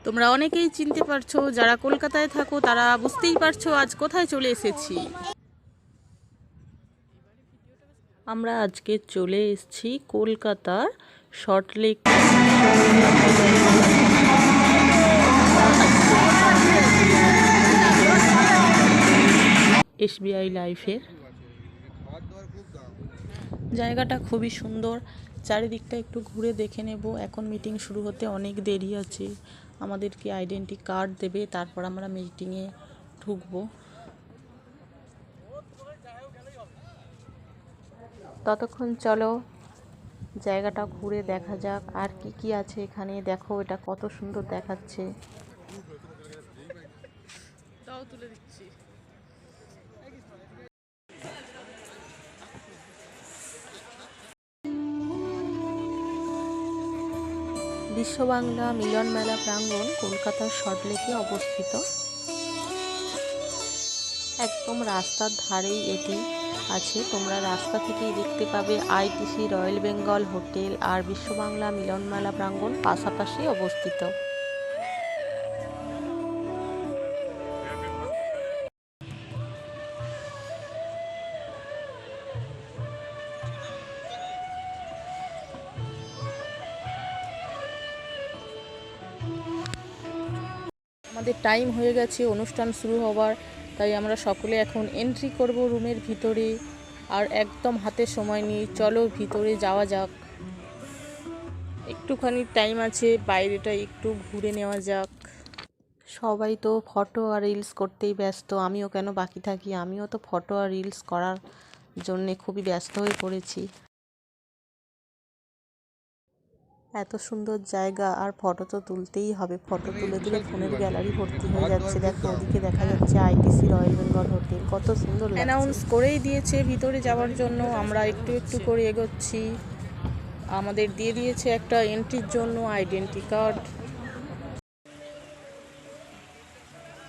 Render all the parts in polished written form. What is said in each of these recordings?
তোমরা অনেকেই চিনতে পারছো, যারা কলকাতায় থাকো তারা বুঝতেই পারছো আজ কোথায় চলে এসেছি। আমরা আজকে চলে এসেছি কলকাতার সল্টলেক SBI লাইফের। জায়গাটা খুবই সুন্দর, চারিদিকটা একটু ঘুরে দেখে নেব। এখন মিটিং শুরু হতে অনেক দেরি আছে, আমাদেরকে আইডেন্টি কার্ড দেবে, তারপর আমরা মিটিংয়ে ঢুকবো। ততক্ষণ চলো জায়গাটা ঘুরে দেখা যাক আর কি কি আছে এখানে। দেখো এটা কত সুন্দর দেখাচ্ছে। তুলে দিচ্ছি। বিশ্ব বাংলা মিলন মেলা প্রাঙ্গণ কলকাতার সল্টলেকে অবস্থিত। একদম রাস্তার ধারেই এটি আছে, তোমরা রাস্তা থেকেই দেখতে পাবে ITC রয়্যাল বেঙ্গল হোটেল আর বিশ্ব বাংলা মিলন মেলা প্রাঙ্গণ পাশাপাশি অবস্থিত। আমাদের টাইম হয়ে গেছে অনুষ্ঠান শুরু হবার, তাই আমরা সকলে এখন এন্ট্রি করব রুমের ভিতরে। আর একদম হাতে সময় নিয়ে চলো ভিতরে যাওয়া যাক। একটুখানি টাইম আছে, বাইরেটা একটু ঘুরে নেওয়া যাক। সবাই তো ফটো আর রিলস করতেই ব্যস্ত, আমিও কেন বাকি থাকি, আমিও তো ফটো আর রিলস করার জন্যে খুবই ব্যস্ত হয়ে পড়েছি। এত সুন্দর জায়গা আর ফটো তো তুলতেই হবে, ফটো তুলে দিলে ফোনের গ্যালারি ভর্তি হয়ে যাচ্ছে। দেখো ওদিকে দেখা যাচ্ছে ITC রয়্যাল বেঙ্গল হোটেল, কত সুন্দর অ্যানাউন্স করেই দিয়েছে ভিতরে যাওয়ার জন্য। আমরা একটু একটু করে এগোচ্ছি। আমাদের দিয়ে দিয়েছে একটা এন্ট্রির জন্য আইডেন্টি কার্ড।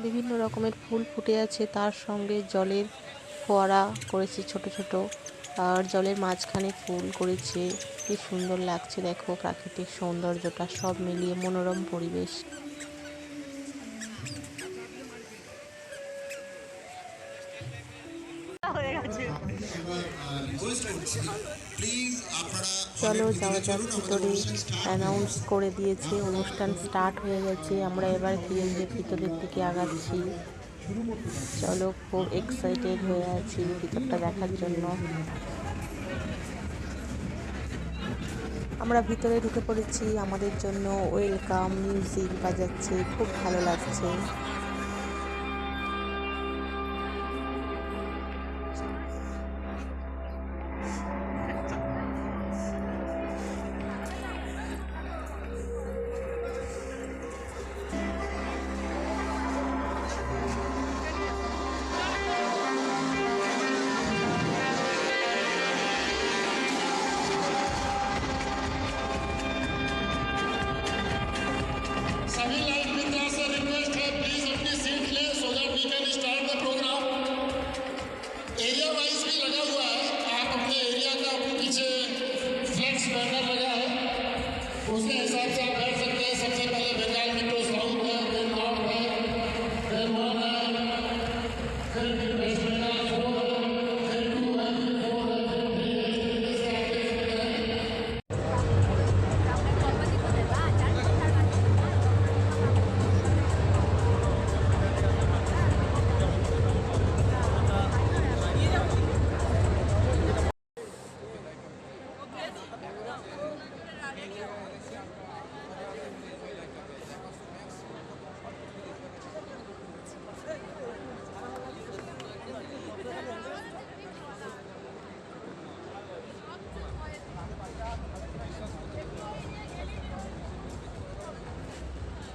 বিভিন্ন রকমের ফুল ফুটে আছে, তার সঙ্গে জলের ফোয়ারা করেছে ছোট ছোট, আর জলের মাঝখানে ফুল করেছে। কি সুন্দর লাগছে দেখো, প্রাকৃতিক সৌন্দর্যটা সব মিলিয়ে মনোরম পরিবেশ। চলো যাওয়া যাক ভিতরে। অ্যানাউন্স করে দিয়েছে অনুষ্ঠান স্টার্ট হয়ে গেছে, আমরা এবার ধীরে ধীরে ভিতরের দিকে আগাচ্ছি। চলো, খুব এক্সাইটেড হয়ে আছি ভিতরটা দেখার জন্য। আমরা ভিতরে ঢুকে পড়েছি, আমাদের জন্য ওয়েলকাম মিউজিক বাজাচ্ছে, খুব ভালো লাগছে।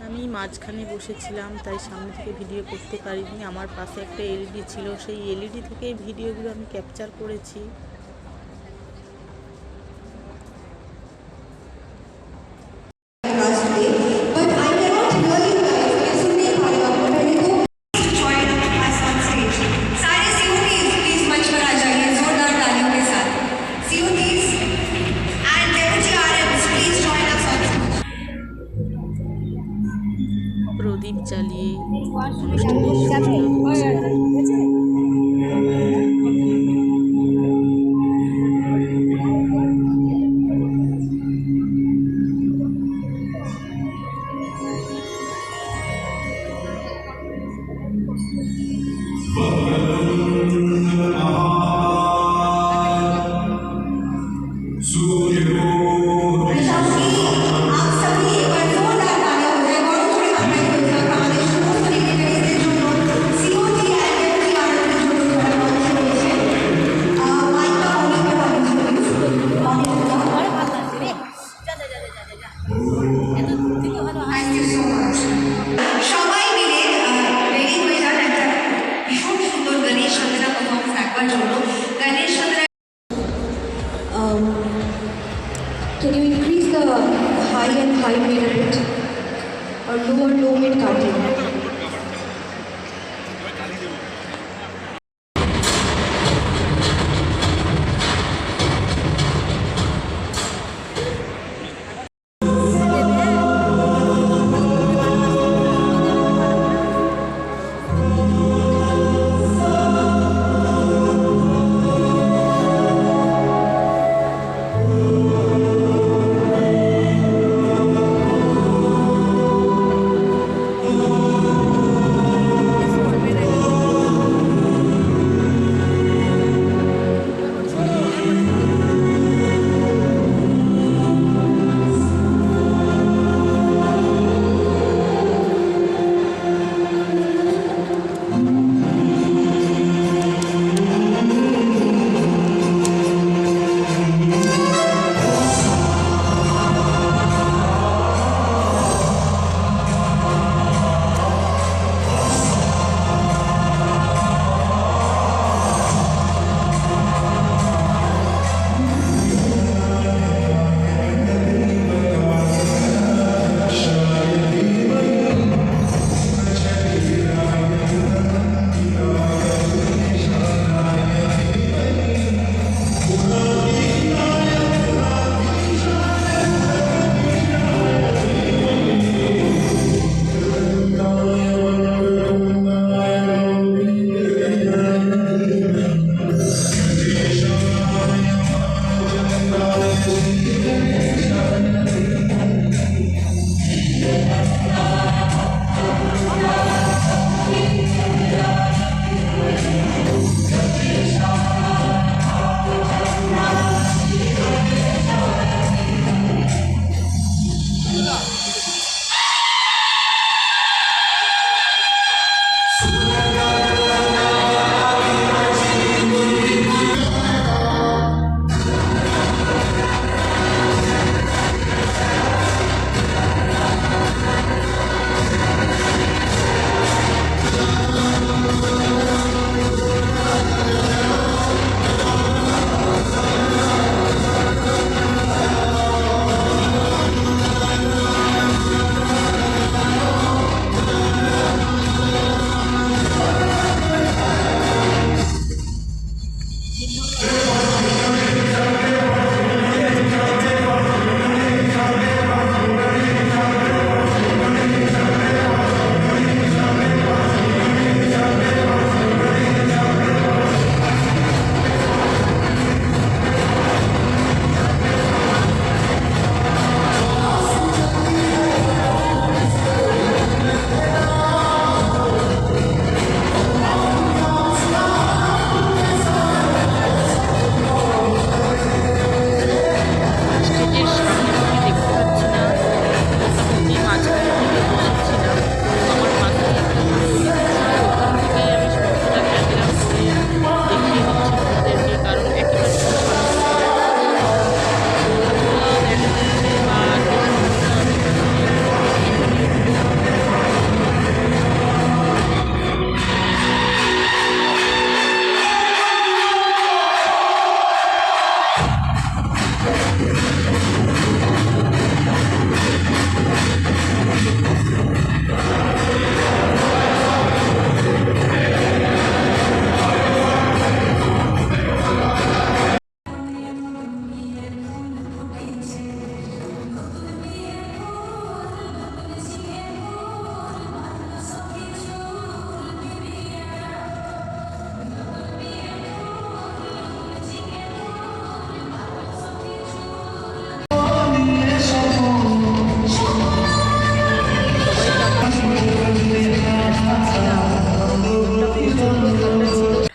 আমি মাঝখানে বসেছিলাম, তাই সামনে থেকে ভিডিও করতে পারিনি। আমার পাশে একটা LED ছিল, সেই LED থেকে ভিডিওগুলো আমি ক্যাপচার করেছি। প্রদীপ জ্বালিয়ে অনুষ্ঠানের সূচনা হচ্ছে। সবাই মিলে রেডি হয়ে যান একটা ভীষণ সুন্দর গণেশ চন্দ্রা পারফরমেন্স দেখবার জন্য। Ganesh Chandra Can you increase the high and high mid a bit? Or low mid cutting?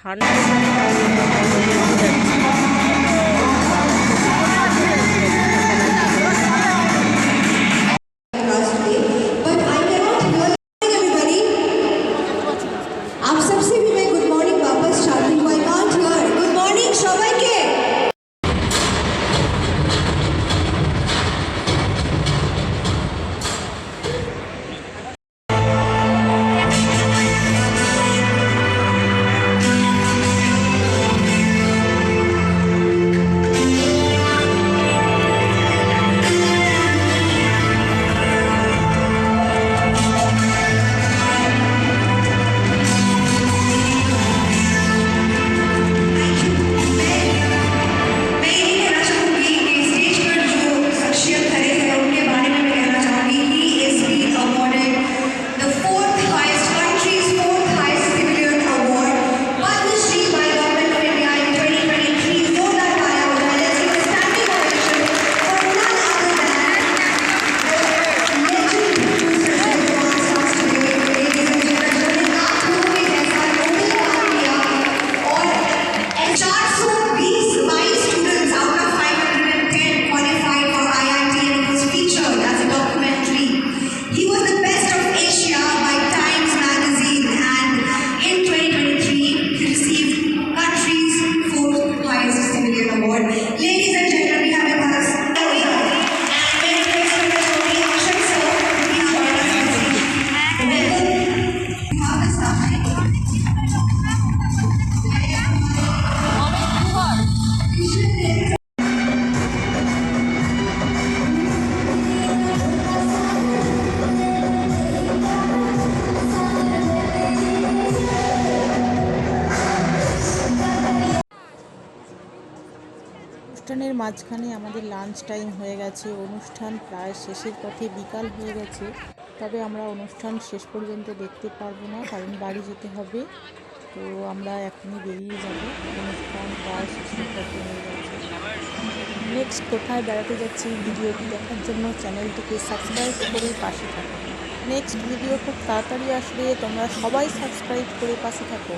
ঠান্ডা class today, but I cannot hear everybody. आप सबसे भी मैं good morning वापस चाहती हूँ. I can't hear. Good morning সবাইকে. मैं यही कहना चाहूँगी कि स्टेज पर जो शख्सियत खड़े हैं उनके बारे में मैं कहना चाहूँगी he is been awarded the fourth highest countries fourth highest civilian award Padma Shri by government of India in 2023. जोरदार तालियां हो जाए. Let's give a standing ovation for none other than the legend producer who advanced us today. Ladies and gentlemen, आप लोगों ने ऐसा Nobel काम किया और 420 students out of 510 qualified for IIT and it was featured as a documentary. He was the best of Asia by Times Magazine and in 2023 he received country's fourth highest civilian award. Ladies and gentlemen, we have with us and very special Akshay sir to be joining us on stage. Welcome. You have the staff. অনুষ্ঠানের মাঝখানে আমাদের lunch time হয়ে গেছে, অনুষ্ঠান প্রায় শেষের পথে, বিকাল হয়ে গেছে। তবে আমরা অনুষ্ঠান শেষ পর্যন্ত দেখতে পারবো না, কারণ বাড়ি যেতে হবে। তো আমরা এখনই বেরিয়ে যাব, অনুষ্ঠান প্রায় শেষের পথে হয়ে গেছে। নেক্সট কোথায় বেড়াতে যাচ্ছি ভিডিওটি দেখার জন্য চ্যানেলটিকে সাবস্ক্রাইব করে পাশে থাকো। নেক্সট ভিডিও খুব তাড়াতাড়ি আসলে, তোমরা সবাই সাবস্ক্রাইব করে পাশে থাকো।